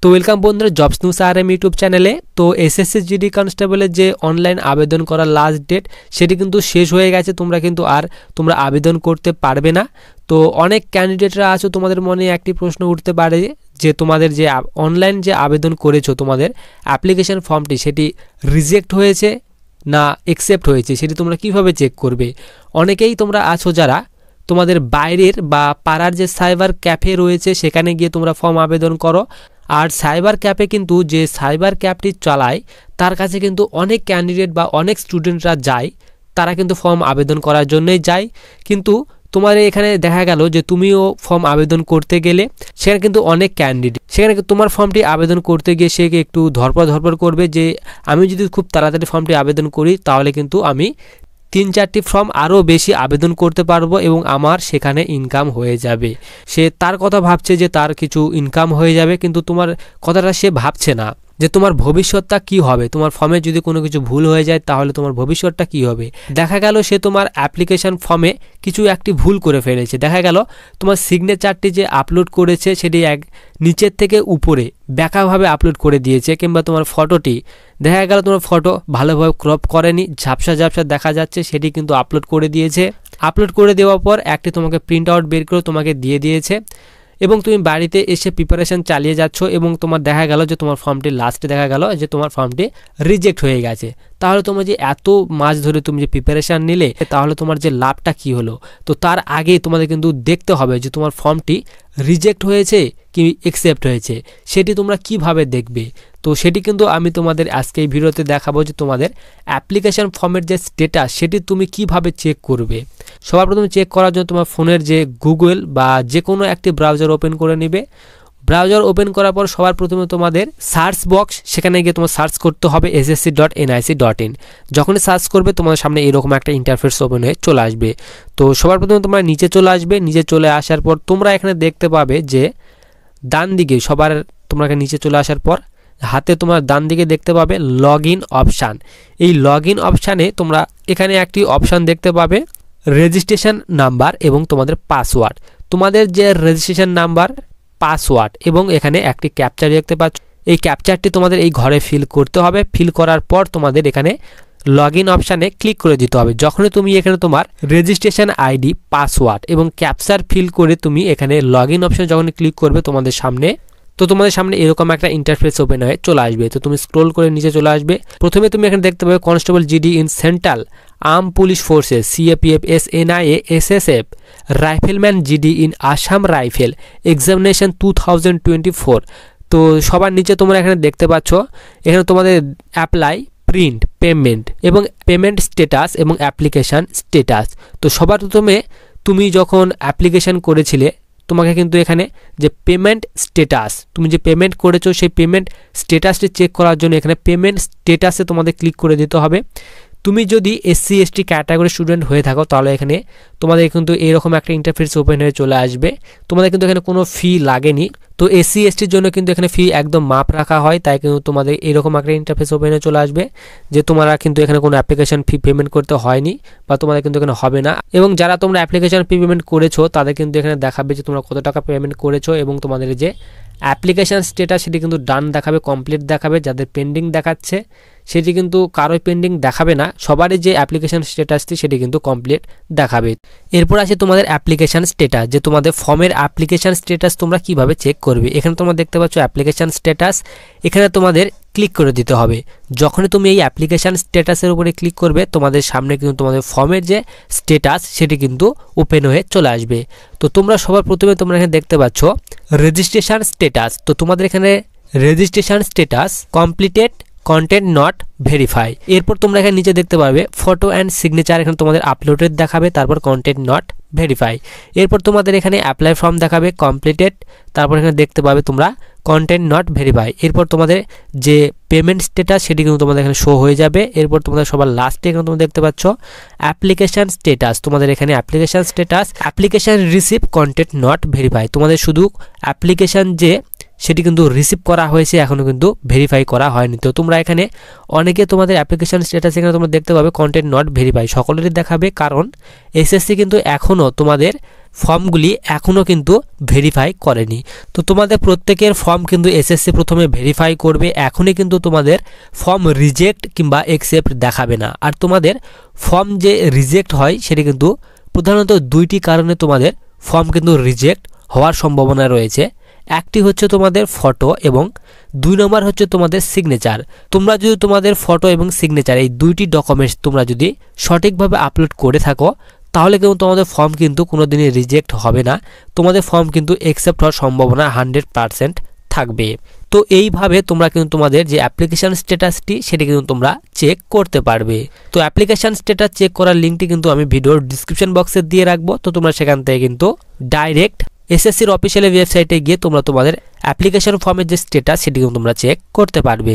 তো ওয়েলকাম বন্ধুরা jobs news RM YouTube চ্যানেলে। তো এসএসসি জিডি কনস্টেবলের যে অনলাইন আবেদন করার লাস্ট ডেট সেটি কিন্তু শেষ হয়ে গেছে। তোমরা আবেদন করতে পারবে না। তো অনেক ক্যান্ডিডেটরা আছো, তোমাদের মনে একটি প্রশ্ন উঠতে পারে যে তোমাদের যে অনলাইন যে আবেদন করেছো তোমাদের অ্যাপ্লিকেশন ফর্মটি সেটি রিজেক্ট হয়েছে না অ্যাকসেপ্ট হয়েছে সেটি তোমরা কিভাবে চেক করবে। অনেকেই তোমরা আছো যারা তোমাদের বাইরের বা পাড়ার যে সাইবার ক্যাফে রয়েছে সেখানে গিয়ে তোমরা ফর্ম আবেদন করো। আর সাইবার ক্যাফে কিন্তু যে সাইবার ক্যাফটি চালায় তার কাছে কিন্তু অনেক ক্যান্ডিডেট বা অনেক স্টুডেন্টরা যায়, তারা কিন্তু ফর্ম আবেদন করার জন্যই যায়। কিন্তু তোমার এখানে দেখা গেল যে তুমিও ফর্ম আবেদন করতে গেলে সেখানে কিন্তু অনেক ক্যান্ডিডেট, সেখানে তোমার ফর্মটি আবেদন করতে গিয়ে সে একটু ধরপড় করবে যে আমি যদি খুব তাড়াতাড়ি ফর্মটি আবেদন করি তাহলে কিন্তু আমি 3-4টি ফর্ম আরও বেশি আবেদন করতে পারবো এবং আমার সেখানে ইনকাম হয়ে যাবে। সে তার কথা ভাবছে যে তার কিছু ইনকাম হয়ে যাবে, কিন্তু তোমার কথাটা সে ভাবছে না যে তোমার ভবিষ্যৎটা কি হবে। তোমার ফর্মে যদি কোনো কিছু ভুল হয়ে যায় তাহলে তোমার ভবিষ্যৎটা কি হবে। দেখা গেল সে তোমার অ্যাপ্লিকেশন ফর্মে কিছু একটি ভুল করে ফেলেছে। দেখা গেল তোমার সিগনেচারটি যে আপলোড করেছে সেটি নিচের থেকে উপরে ব্যাকাভাবে আপলোড করে দিয়েছে, কিংবা তোমার ফটোটি দেখা গেল তোমার ফটো ভালোভাবে ক্রপ করেনি, ঝাপসা দেখা যাচ্ছে, সেটি কিন্তু আপলোড করে দিয়েছে। আপলোড করে দেওয়ার পর একটি তোমাকে প্রিন্ট আউট বের করে তোমাকে দিয়ে দিয়েছে এবং তুমি বাড়িতে এসে প্রিপারেশন চালিয়ে যাচ্ছ এবং তোমার দেখা গেল যে তোমার ফর্মটি লাস্টে দেখা গেল যে তোমার ফর্মটি রিজেক্ট হয়ে গেছে। তাহলে তোমার যে এত মাস ধরে তুমি যে প্রিপারেশন নিলে তাহলে তোমার যে লাভটা কি হলো। তো তার আগে তোমাদের কিন্তু দেখতে হবে যে তোমার ফর্মটি রিজেক্ট হয়েছে কি অ্যাকসেপ্ট হয়েছে, সেটি তোমরা কিভাবে দেখবে। তো সেটি কিন্তু আমি তোমাদের আজকে এই ভিডিওতে দেখাবো যে তোমাদের অ্যাপ্লিকেশন ফর্মের যে স্ট্যাটাস সেটি তুমি কিভাবে চেক করবে। সবার প্রথমে চেক করার জন্য তোমার ফোনের যে গুগল বা যে কোনো একটি ব্রাউজার ওপেন করে নিবে। ব্রাউজার ওপেন করার পর সবার প্রথমে তোমাদের সার্চ বক্স, সেখানে গিয়ে তোমার সার্চ করতে হবে ssc.nic.in। যখনই সার্চ করবে তোমাদের সামনে এরকম একটা ইন্টারফেস ওপেন হয়ে চলে আসবে। তো সবার প্রথমে তোমরা নিচে চলে আসবে। নিচে চলে আসার পর তোমরা এখানে দেখতে পাবে যে ডান দিকে তোমরা নিচে চলে আসার পর হাতে তোমার ডান দিকে দেখতে পাবে লগ ইন অপশান। এই লগ ইন অপশানে তোমরা এখানে একটি অপশান দেখতে পাবে রেজিস্ট্রেশন নাম্বার এবং তোমাদের পাসওয়ার্ড। তোমাদের যে রেজিস্ট্রেশন নাম্বার, পাসওয়ার্ড এবং এখানে একটি ক্যাপচার দেখতে পাচ্ছ, এই ক্যাপচারটি তোমাদের এই ঘরে ফিল করতে হবে। ফিল করার পর তোমাদের এখানে লগ ইন অপশানে ক্লিক করে দিতে হবে। যখনই তুমি এখানে তোমার রেজিস্ট্রেশন আইডি, পাসওয়ার্ড এবং ক্যাপচার ফিল করে তুমি এখানে লগ ইন অপশানে যখন ক্লিক করবে তোমাদের সামনে এরকম একটা ইন্টারফেস ওপেন হয়ে চলে আসবে। তো তুমি স্ক্রোল করে নিচে চলে আসবে। প্রথমে তুমি এখানে দেখতে পাবে constable GD in central arm police forces CAPF SNIA SSF rifleman GD in Assam rifle examination 2024। তো সবার নিচে তোমরা এখানে দেখতে পাচ্ছ এখানে তোমাদের অ্যাপ্লাই, প্রিন্ট, পেমেন্ট এবং পেমেন্ট স্ট্যাটাস এবং অ্যাপ্লিকেশান স্ট্যাটাস। তো সবার প্রথমে তুমি যখন অ্যাপ্লিকেশান করেছিলে তোমাকে কিন্তু এখানে যে পেমেন্ট স্ট্যাটাস, তুমি যে পেমেন্ট করেছো সেই পেমেন্ট স্ট্যাটাসটি চেক করার জন্য এখানে পেমেন্ট স্ট্যাটাসে তোমাদের ক্লিক করে দিতে হবে। তুমি যদি SC/ST ক্যাটাগরি স্টুডেন্ট হয়ে থাকো তাহলে এখানে তোমাদের কিন্তু এরকম একটা ইন্টারফেস ওপেন হয়ে চলে আসবে। তোমাদের কিন্তু এখানে কোনো ফি লাগেনি। তো SC/STর জন্য কিন্তু এখানে ফি একদম মাপ রাখা হয়, তাই কিন্তু তোমাদের এরকম একটা ইন্টারফেস ওপেন হয়ে চলে আসবে যে তোমরা কিন্তু এখানে কোনো অ্যাপ্লিকেশন ফি পেমেন্ট করতে হয়নি বা তোমাদের কিন্তু এখানে হবে না। এবং যারা তোমরা অ্যাপ্লিকেশন ফি পেমেন্ট করেছো তাদের কিন্তু এখানে দেখাবে যে তোমরা কত টাকা পেমেন্ট করেছো এবং তোমাদের যে অ্যাপ্লিকেশান স্ট্যাটাস সেটি কিন্তু ডান দেখাবে, কমপ্লিট দেখাবে। যাদের পেন্ডিং দেখাচ্ছে সেটি কিন্তু কারোই পেন্ডিং দেখাবে না, সবারই যে অ্যাপ্লিকেশান স্ট্যাটাসটি সেটি কিন্তু কমপ্লিট দেখাবে। এরপর আছে তোমাদের অ্যাপ্লিকেশান স্ট্যাটাস, যে তোমাদের ফর্মের অ্যাপ্লিকেশান স্ট্যাটাস তোমরা কিভাবে চেক করবে। এখানে তোমরা দেখতে পাচ্ছ অ্যাপ্লিকেশান স্ট্যাটাস, এখানে তোমাদের ক্লিক করে দিতে হবে। যখনই তুমি এই অ্যাপ্লিকেশান স্ট্যাটাসের উপরে ক্লিক করবে তোমাদের সামনে কিন্তু তোমাদের ফর্মের যে স্ট্যাটাস সেটি কিন্তু ওপেন হয়ে চলে আসবে। তো তোমরা সবার প্রথমে তোমরা এখানে দেখতে পাচ্ছ রেজিস্ট্রেশন স্ট্যাটাস। তো তোমাদের এখানে registration status completed, content not verify. এরপর তোমরা এখানে নিচে দেখতে পাবে ফটো অ্যান্ড সিগনেচার, এখানে তোমাদের আপলোডেড দেখাবে, তারপর কন্টেন্ট নট ভেরিফাই। এরপর তোমাদের এখানে অ্যাপ্লাই ফর্ম দেখাবে কমপ্লিটেড, তারপর এখানে দেখতে পাবে তোমরা কন্টেন্ট নট ভেরিফাই। এরপর তোমাদের যে পেমেন্ট স্ট্যাটাস সেটি কিন্তু তোমাদের এখানে শো হয়ে যাবে। এরপর তোমাদের সবার লাস্টে এখানে তোমরা দেখতে পাচ্ছ অ্যাপ্লিকেশান স্ট্যাটাস। তোমাদের এখানে application status application receive content not verify. তোমাদের শুধু অ্যাপ্লিকেশান যে সেটি কিন্তু রিসিভ করা হয়েছে, এখনও কিন্তু ভেরিফাই করা হয়নি। তো তোমরা এখানে অনেকে তোমাদের অ্যাপ্লিকেশান স্ট্যাটাস এখানে তোমরা দেখতে পাবে কন্টেন্ট নট ভেরিফাই সকলেরই দেখাবে, কারণ SSC কিন্তু এখনও তোমাদের ফর্মগুলি এখনও কিন্তু ভেরিফাই করেনি। তো তোমাদের প্রত্যেকের ফর্ম কিন্তু এসএসসি প্রথমে ভেরিফাই করবে, এখনই কিন্তু তোমাদের ফর্ম রিজেক্ট কিংবা অ্যাকসেপ্ট দেখাবে না। আর তোমাদের ফর্ম যে রিজেক্ট হয় সেটি কিন্তু প্রধানত দুইটি কারণে তোমাদের ফর্ম কিন্তু রিজেক্ট হওয়ার সম্ভাবনা রয়েছে। একটি হচ্ছে তোমাদের ফটো এবং 2 নম্বর হচ্ছে তোমাদের সিগনেচার। তোমরা যদি তোমাদের ফটো এবং সিগনেচার এই দুইটি ডকুমেন্টস তোমরা যদি সঠিকভাবে আপলোড করে থাকো তাহলে কিন্তু তোমাদের ফর্ম কিন্তু কোনো দিনই রিজেক্ট হবে না, তোমাদের ফর্ম কিন্তু অ্যাকসেপ্ট হওয়ার সম্ভাবনা 100% থাকবে। তো এইভাবে তোমরা কিন্তু তোমাদের যে অ্যাপ্লিকেশান স্ট্যাটাসটি সেটি কিন্তু তোমরা চেক করতে পারবে। তো অ্যাপ্লিকেশান স্ট্যাটাস চেক করার লিঙ্কটি কিন্তু আমি ভিডিওর ডিসক্রিপশন বক্সে দিয়ে রাখবো। তো তোমরা সেখান থেকে কিন্তু ডাইরেক্ট এসএসসির অফিসিয়াল ওয়েবসাইটে গিয়ে তোমরা তোমাদের অ্যাপ্লিকেশন ফর্মের যে স্ট্যাটাস সেটি কিন্তু তোমরা চেক করতে পারবে।